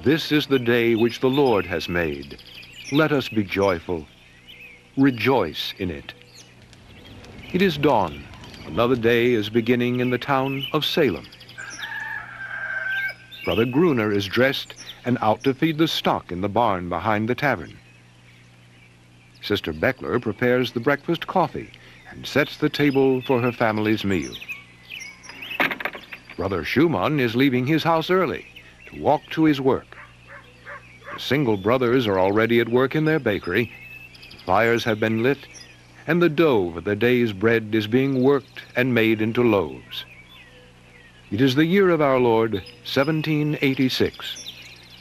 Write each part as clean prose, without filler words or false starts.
This is the day which the Lord has made. Let us be joyful. Rejoice in it. It is dawn. Another day is beginning in the town of Salem. Brother Gruner is dressed and out to feed the stock in the barn behind the tavern. Sister Beckler prepares the breakfast coffee and sets the table for her family's meal. Brother Schumann is leaving his house early to walk to his work. The single brothers are already at work in their bakery. The fires have been lit, and the dough for the day's bread is being worked and made into loaves. It is the year of our Lord, 1786.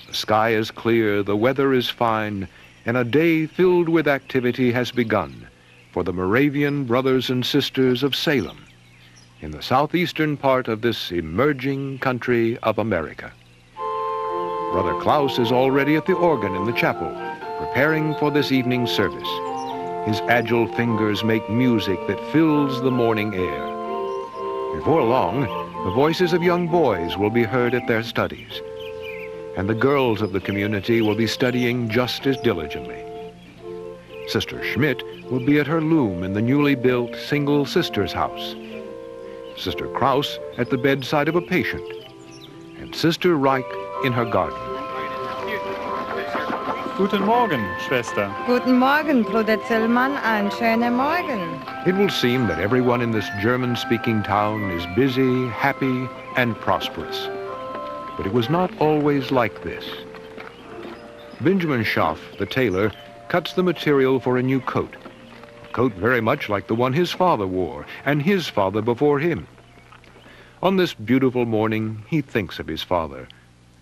The sky is clear, the weather is fine, and a day filled with activity has begun for the Moravian brothers and sisters of Salem, in the southeastern part of this emerging country of America. Brother Klaus is already at the organ in the chapel, preparing for this evening's service. His agile fingers make music that fills the morning air. Before long, the voices of young boys will be heard at their studies, and the girls of the community will be studying just as diligently. Sister Schmidt will be at her loom in the newly built single sisters' house, Sister Kraus at the bedside of a patient, and Sister Reich in her garden. Guten Morgen, Schwester. Guten Morgen, Bruder Zillmann. Einen schönen Morgen. It will seem that everyone in this German-speaking town is busy, happy, and prosperous. But it was not always like this. Benjamin Schaff, the tailor, cuts the material for a new coat. A coat very much like the one his father wore, and his father before him. On this beautiful morning, he thinks of his father,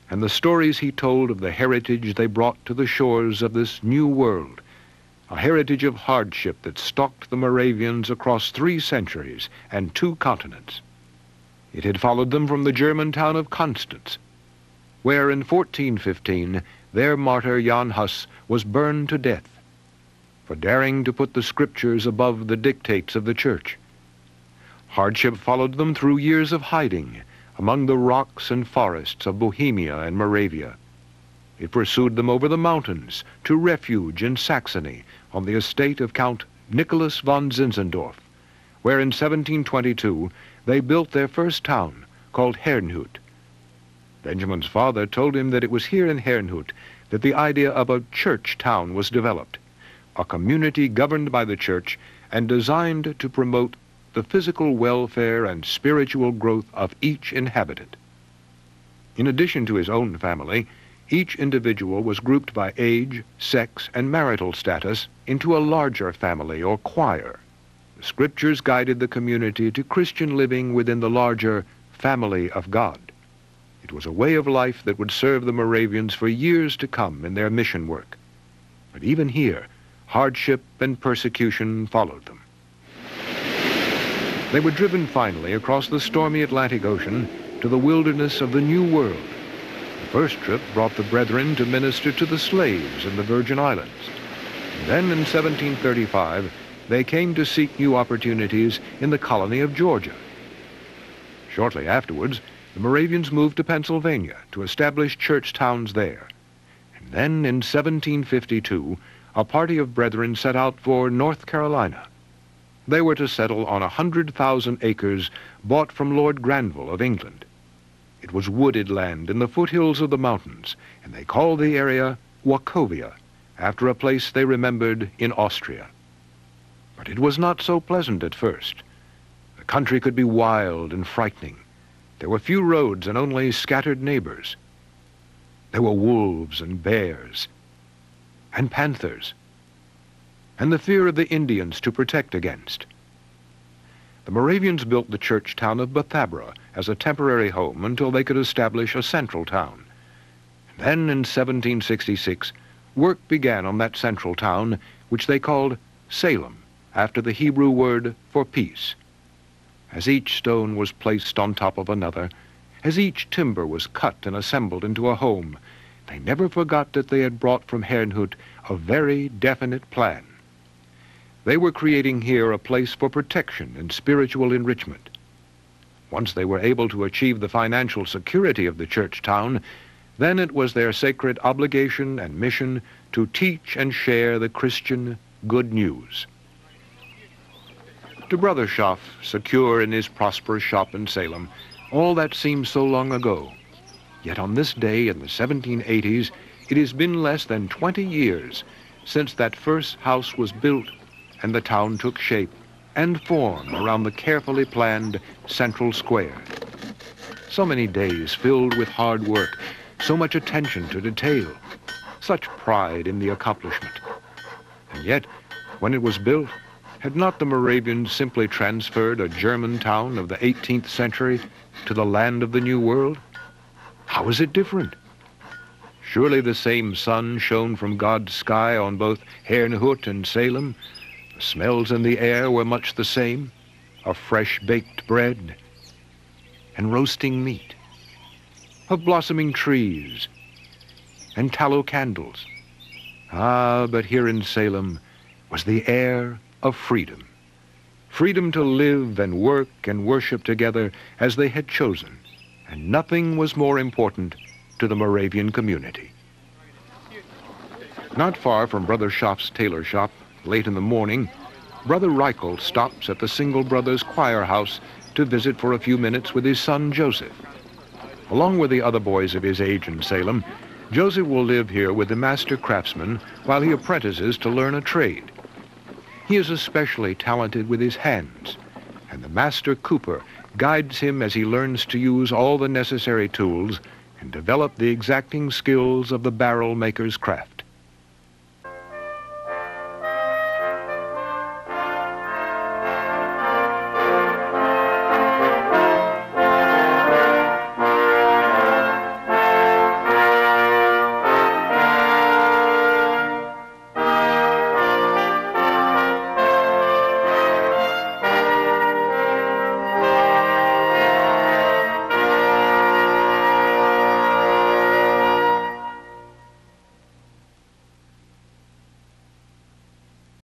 and the stories he told of the heritage they brought to the shores of this new world, a heritage of hardship that stalked the Moravians across 3 centuries and 2 continents. It had followed them from the German town of Constance, where in 1415 their martyr Jan Hus was burned to death for daring to put the scriptures above the dictates of the church. Hardship followed them through years of hiding among the rocks and forests of Bohemia and Moravia. It pursued them over the mountains to refuge in Saxony on the estate of Count Nicholas von Zinzendorf, where in 1722 they built their first town, called Herrnhut. Benjamin's father told him that it was here in Herrnhut that the idea of a church town was developed, a community governed by the church and designed to promote the physical welfare and spiritual growth of each inhabitant. In addition to his own family, each individual was grouped by age, sex, and marital status into a larger family or choir. The scriptures guided the community to Christian living within the larger family of God. It was a way of life that would serve the Moravians for years to come in their mission work. But even here, hardship and persecution followed them. They were driven finally across the stormy Atlantic Ocean to the wilderness of the New World. The first trip brought the brethren to minister to the slaves in the Virgin Islands. And then in 1735, they came to seek new opportunities in the colony of Georgia. Shortly afterwards, the Moravians moved to Pennsylvania to establish church towns there. And then in 1752, a party of brethren set out for North Carolina. They were to settle on 100,000 acres bought from Lord Granville of England. It was wooded land in the foothills of the mountains, and they called the area Wachovia, after a place they remembered in Austria. But it was not so pleasant at first. The country could be wild and frightening. There were few roads and only scattered neighbors. There were wolves and bears and panthers, and the fear of the Indians to protect against. The Moravians built the church town of Bethabara as a temporary home until they could establish a central town. And then in 1766, work began on that central town, which they called Salem, after the Hebrew word for peace. As each stone was placed on top of another, as each timber was cut and assembled into a home, they never forgot that they had brought from Herrnhut a very definite plan. They were creating here a place for protection and spiritual enrichment. Once they were able to achieve the financial security of the church town, Then it was their sacred obligation and mission to teach and share the Christian good news. To Brother Schaff, secure in his prosperous shop in Salem, all that seemed so long ago. Yet on this day in the 1780s, it has been less than 20 years since that first house was built and the town took shape and form around the carefully planned central square. So many days filled with hard work, so much attention to detail, such pride in the accomplishment. And yet, when it was built, had not the Moravians simply transferred a German town of the 18th century to the land of the New World? How is it different? Surely the same sun shone from God's sky on both Herrnhut and Salem. The smells in the air were much the same, of fresh baked bread and roasting meat, of blossoming trees and tallow candles. Ah, but here in Salem was the air of freedom. Freedom to live and work and worship together as they had chosen. And nothing was more important to the Moravian community. Not far from Brother Schaff's tailor shop, late in the morning, Brother Reichel stops at the Single Brothers Choir House to visit for a few minutes with his son Joseph. Along with the other boys of his age in Salem, Joseph will live here with the master craftsman while he apprentices to learn a trade. He is especially talented with his hands, and the master cooper guides him as he learns to use all the necessary tools and develop the exacting skills of the barrel maker's craft.